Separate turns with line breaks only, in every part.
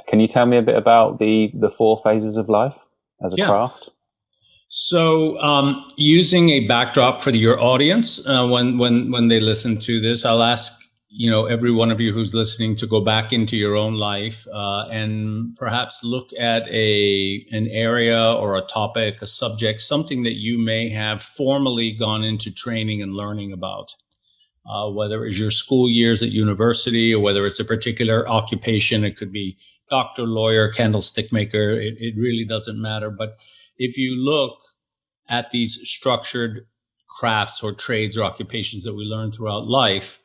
Can you tell me a bit about the four phases of life as a
Yeah.
craft?
So, using a backdrop for your audience, when they listen to this, I'll ask every one of you who's listening to go back into your own life and perhaps look at an area or a topic, a subject, something that you may have formally gone into training and learning about. Whether it's your school years at university or whether it's a particular occupation, it could be doctor, lawyer, candlestick maker. It really doesn't matter. But if you look at these structured crafts or trades or occupations that we learn throughout life,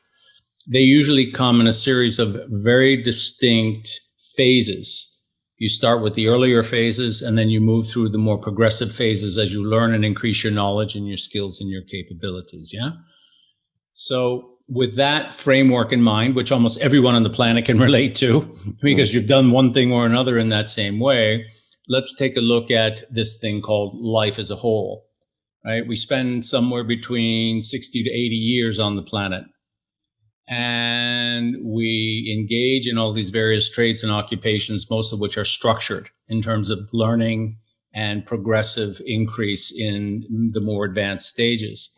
they usually come in a series of very distinct phases. You start with the earlier phases, and then you move through the more progressive phases as you learn and increase your knowledge and your skills and your capabilities. Yeah. So with that framework in mind, which almost everyone on the planet can relate to because you've done one thing or another in that same way, let's take a look at this thing called life as a whole, right? We spend somewhere between 60 to 80 years on the planet, and we engage in all these various trades and occupations, most of which are structured in terms of learning and progressive increase in the more advanced stages.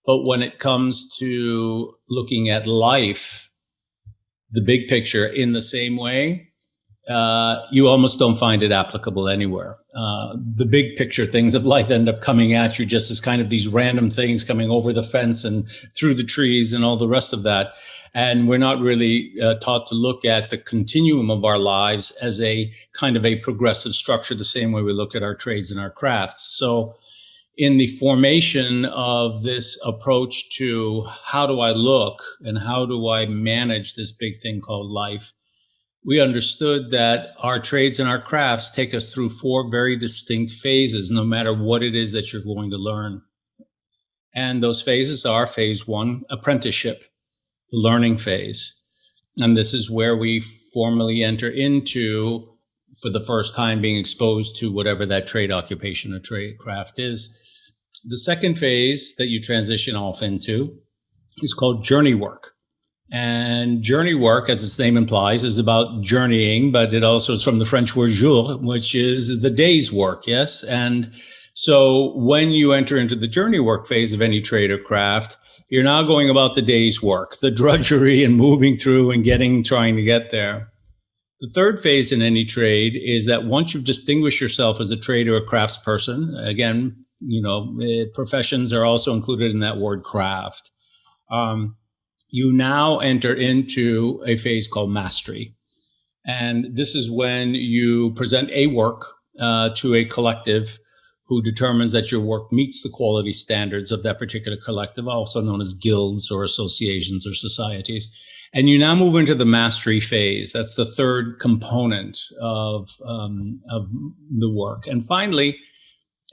But when it comes to looking at life, the big picture in the same way, you almost don't find it applicable anywhere. The big picture things of life end up coming at you just as kind of these random things coming over the fence and through the trees and all the rest of that. And we're not really taught to look at the continuum of our lives as a kind of a progressive structure, the same way we look at our trades and our crafts. So in the formation of this approach to how do I look and how do I manage this big thing called life, we understood that our trades and our crafts take us through four very distinct phases, no matter what it is that you're going to learn. And those phases are phase one, apprenticeship, the learning phase. And this is where we formally enter into, for the first time, being exposed to whatever that trade occupation or trade craft is. The second phase that you transition off into is called journey work. And journey work, as its name implies, is about journeying, but it also is from the French word jour, which is the day's work, yes? And so when you enter into the journey work phase of any trade or craft, you're now going about the day's work, the drudgery and moving through and trying to get there. The third phase in any trade is that once you've distinguished yourself as a trade or a craftsperson, again, professions are also included in that word craft. You now enter into a phase called mastery. And this is when you present a work to a collective who determines that your work meets the quality standards of that particular collective, also known as guilds or associations or societies. And you now move into the mastery phase. That's the third component of the work. And finally,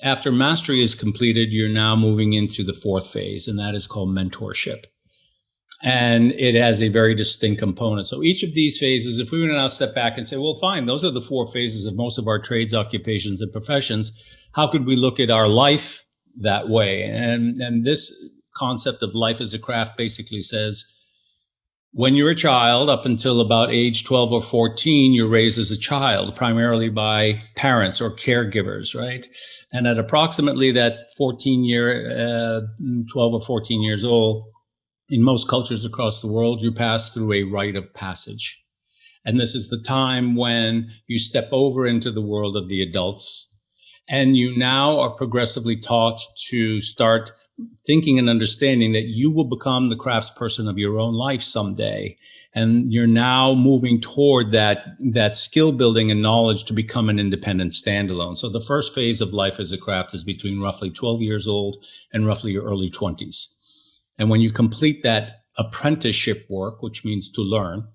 after mastery is completed, you're now moving into the fourth phase, and that is called mentorship. And it has a very distinct component. So each of these phases, if we were to now step back and say, well, fine, those are the four phases of most of our trades, occupations, and professions. How could we look at our life that way? And this concept of life as a craft basically says, when you're a child, up until about age 12 or 14, you're raised as a child, primarily by parents or caregivers, right? And at approximately that 12 or 14 years old, in most cultures across the world, you pass through a rite of passage. And this is the time when you step over into the world of the adults. And you now are progressively taught to start thinking and understanding that you will become the craftsperson of your own life someday. And you're now moving toward that skill building and knowledge to become an independent standalone. So the first phase of life as a craft is between roughly 12 years old and roughly your early 20s. And when you complete that apprenticeship work, which means to learn,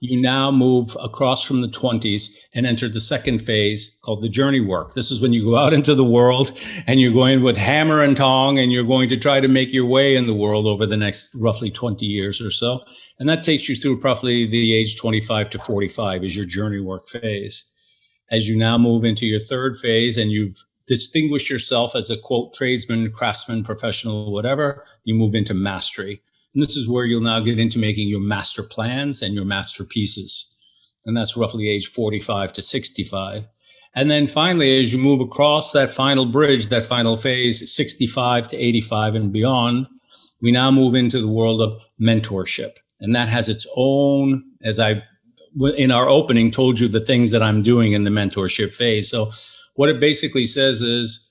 you now move across from the 20s and enter the second phase called the journey work. This is when you go out into the world and you're going with hammer and tong and you're going to try to make your way in the world over the next roughly 20 years or so. And that takes you through roughly the age 25 to 45 is your journey work phase. As you now move into your third phase and you've distinguished yourself as a, quote, tradesman, craftsman, professional, whatever, you move into mastery. And this is where you'll now get into making your master plans and your masterpieces. and that's roughly age 45 to 65. And then finally, as you move across that final bridge, that final phase, 65 to 85 and beyond, we now move into the world of mentorship. And that has its own, as I, in our opening, told you the things that I'm doing in the mentorship phase. So what it basically says is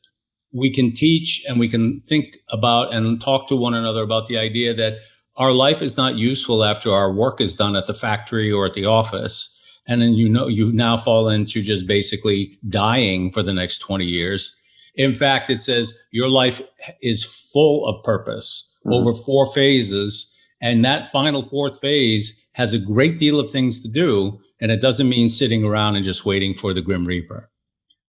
we can teach and we can think about and talk to one another about the idea that our life is not useful after our work is done at the factory or at the office. And then, you now fall into just basically dying for the next 20 years. In fact, it says your life is full of purpose over 4 phases. And that final 4th phase has a great deal of things to do. And it doesn't mean sitting around and just waiting for the Grim Reaper.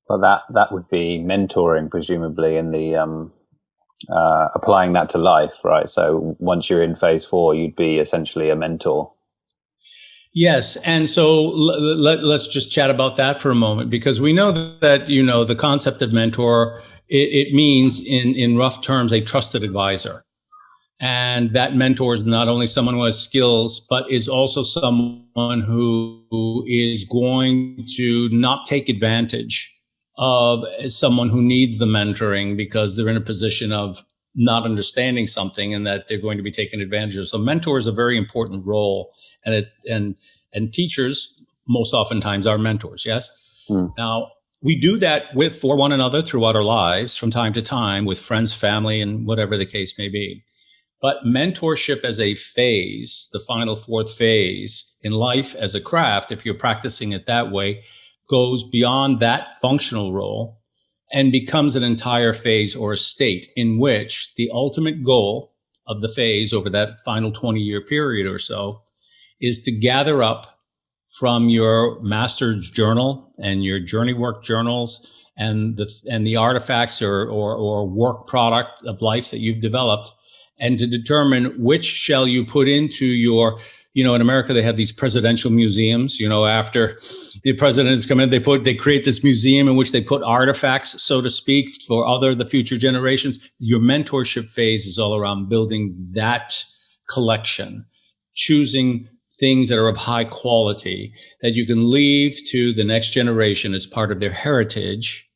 Well, that would be mentoring, presumably, in the applying that to life, right? So once you're in phase 4, you'd be essentially a mentor.
Yes. And so let's just chat about that for a moment, because we know that, the concept of mentor, it means in rough terms, a trusted advisor. And that mentor is not only someone who has skills, but is also someone who is going to not take advantage of someone who needs the mentoring because they're in a position of not understanding something and that they're going to be taken advantage of. So mentor is a very important role. And teachers most oftentimes are mentors. Yes. Now we do that for one another throughout our lives from time to time with friends, family, and whatever the case may be. But mentorship as a phase, the final 4th phase in life as a craft, if you're practicing it that way, goes beyond that functional role and becomes an entire phase or a state in which the ultimate goal of the phase over that final 20-year period or so is to gather up from your master's journal and your journey work journals and the artifacts or work product of life that you've developed, and to determine which shall you put into your, in America, they have these presidential museums, after the presidents come in, they create this museum in which they put artifacts, so to speak, for the future generations. Your mentorship phase is all around building that collection, choosing things that are of high quality that you can leave to the next generation as part of their heritage.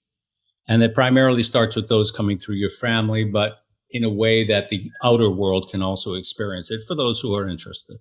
And that primarily starts with those coming through your family, but in a way that the outer world can also experience it for those who are interested.